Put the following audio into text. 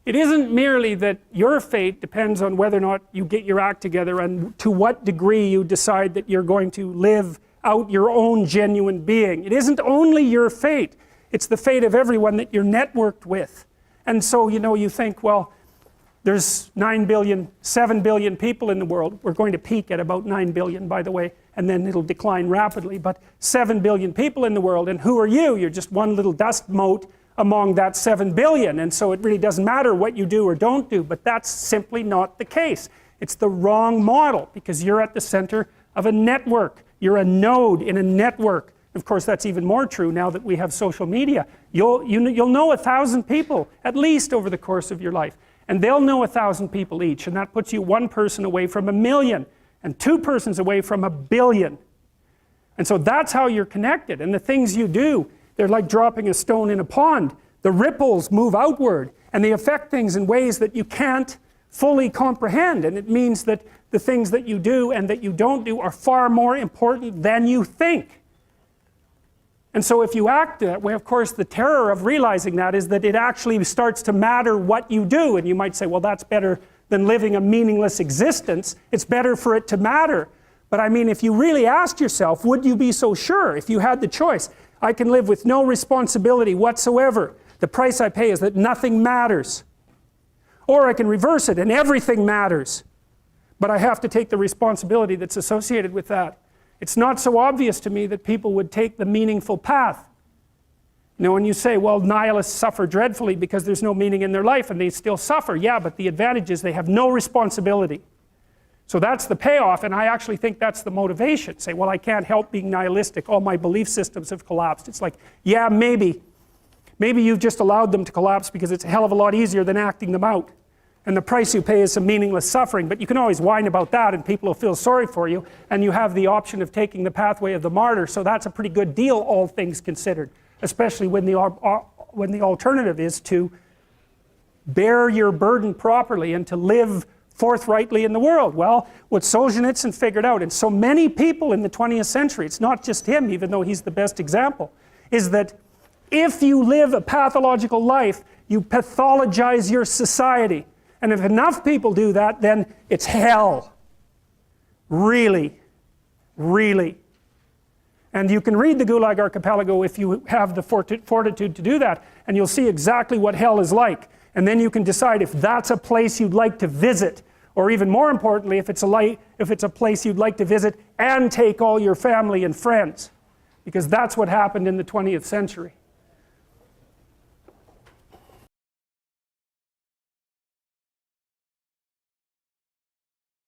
It isn't merely that your fate depends on whether or not you get your act together and to what degree you decide that you're going to live out your own genuine being. It isn't only your fate, it's the fate of everyone that you're networked with. And so, you know, you think, well, there's 9 billion, 7 billion people in the world. We're going to peak at about 9 billion, by the way, and then it'll decline rapidly. But 7 billion people in the world, and who are you? You're just one little dust mote among that 7 billion, and so it really doesn't matter what you do or don't do, but that's simply not the case. It's the wrong model, because you're at the center of a network. You're a node in a network. Of course, that's even more true now that we have social media. You'll know 1,000 people, at least over the course of your life, and they'll know 1,000 people each, and that puts you one person away from 1 million, and 2 persons away from 1 billion. And so that's how you're connected, and the things you do, they're like dropping a stone in a pond. The ripples move outward, and they affect things in ways that you can't fully comprehend. And it means that the things that you do and that you don't do are far more important than you think. And so if you act that way, of course, the terror of realizing that is that it actually starts to matter what you do. And you might say, well, that's better than living a meaningless existence. It's better for it to matter. But I mean, if you really asked yourself, would you be so sure if you had the choice? I can live with no responsibility whatsoever. The price I pay is that nothing matters. Or I can reverse it and everything matters. But I have to take the responsibility that's associated with that. It's not so obvious to me that people would take the meaningful path. You know, when you say, well, nihilists suffer dreadfully because there's no meaning in their life, and they still suffer. Yeah, but the advantage is they have no responsibility. So that's the payoff, and I actually think that's the motivation. Say, well, I can't help being nihilistic. All my belief systems have collapsed. It's like, yeah, maybe. Maybe you've just allowed them to collapse because it's a hell of a lot easier than acting them out. And the price you pay is some meaningless suffering, but you can always whine about that and people will feel sorry for you, and you have the option of taking the pathway of the martyr, so that's a pretty good deal, all things considered, especially when the alternative is to bear your burden properly and to live forthrightly in the world. Well, what Solzhenitsyn figured out, and so many people in the 20th century, it's not just him, even though he's the best example, is that if you live a pathological life, you pathologize your society. And if enough people do that, then it's hell. Really. Really. And you can read the Gulag Archipelago if you have the fortitude to do that, and you'll see exactly what hell is like. And then you can decide if that's a place you'd like to visit, or even more importantly, if it's a place you'd like to visit and take all your family and friends. Because that's what happened in the 20th century.